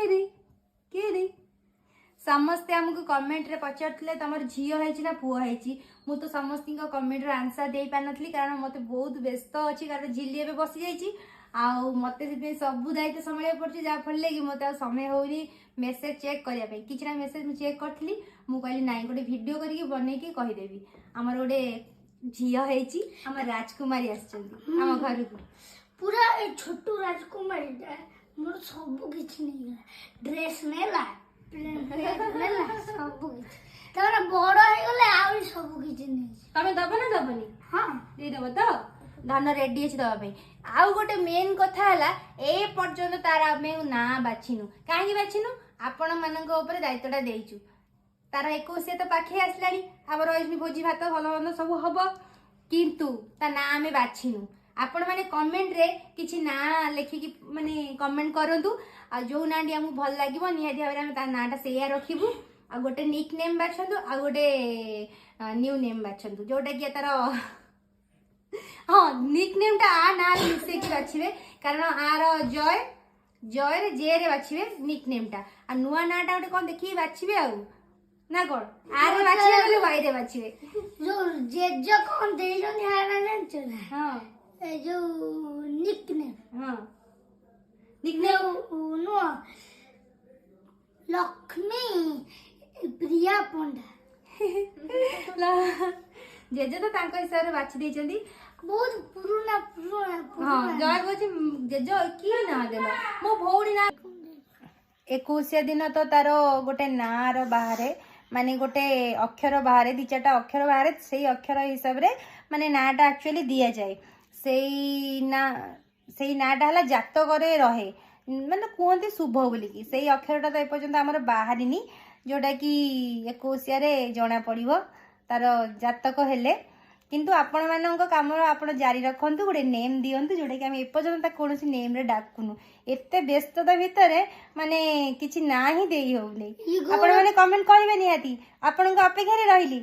रे के रे समस्ते आमको कमेंट रे पचारथिले तमर झियो है ना पुओ है मु तो समस्त कमेंट रो आंसर दे पार नथली कारण मते बहुत व्यस्त अच्छी कारण झिल्ली एबे बसी जाइची आउ मते से सब दायित्व संभाल पड़े जहाँ फल कि मत समय होनी मेसेज चेक करने किसी मेसेज मुझे चेक करी मु कहली नाई गोटे वीडियो करके बनईकी कहीदेवी आमर गोटे झील है राजकुमारी आम घर को पूरा छोटू राजकुमारी मोर सब किछि नहीं ड्रेस नेला सब किछि बड़ हो गले आ सब किछि नहीं तमे दबो ना दबनी हां दे देबो तो धान रेडी अछि दबा आउ गोटे मेन कथा हला ए पर्यंत तार आमे ना बाछिनु काहे बाछिनु आपण मानक ऊपर दायित्वटा देइछु तार 21 तो पाखे आसलानी आमर एइनी भोजी भात भल भल सब हबो किंतु ता ना आमे बाछिनु आपण माने कमेंट रे किछि ना लेखिकी माने कमेंट करंतु आ जो नाडी हमु भल लागिवो निहाती भाबरे हम ता नाटा सेया रखिबु आ गोटे निक नेम बाछंतु आ गोटे न्यू नेम बाछंतु जोटा कि तार हाँ निक नेम टा आ ना मिसे की बाछिबे कारण आर जय जय रे जे रे बाछिबे निक नेम टा आ नुवा नाटा गोटे कोन देखि बाछिबे आ ना कोन आर रे बाछिबे बोले वाई रे बाछिबे जो जे कोन देइलो नि हारा जानछ ना हां ए जो निक नेम हां निक नेम नो लक्ष्मी प्रिया पंडा जेजे तो तांको हिसाब रे बाछि देइचंदी बहुत पुराना पुराना हां जय बोछि जेजे की ना देलो मो भौडी ना 21 दिन तो तार गोटे ना रो बाहरे माने गोटे अक्षर बाहरे दि चारटा अक्षर बाहरे सेही अक्षर हिसाब रे माने नाटा एक्चुअली दिया जाए सेही नाटा हला जातक रे रहे माने कहते शुभ बोलिकी सेही अक्षरटा तो एपर्यंत आमर बाहरिनी जोटा कि 21 रे जना पड़िबो तार जातक हेले किंतु आपण मानक काम आपण जारी रखंतु गोटे नेम दियंतु जोटा कि हम एपर्यंत कौन नेम रे डाकुनु एते व्यस्तता भितर माने किछि ना ही देई होउले आपण माने कमेंट करिवे निहाती आपन को अपेक्षा रे रहिली।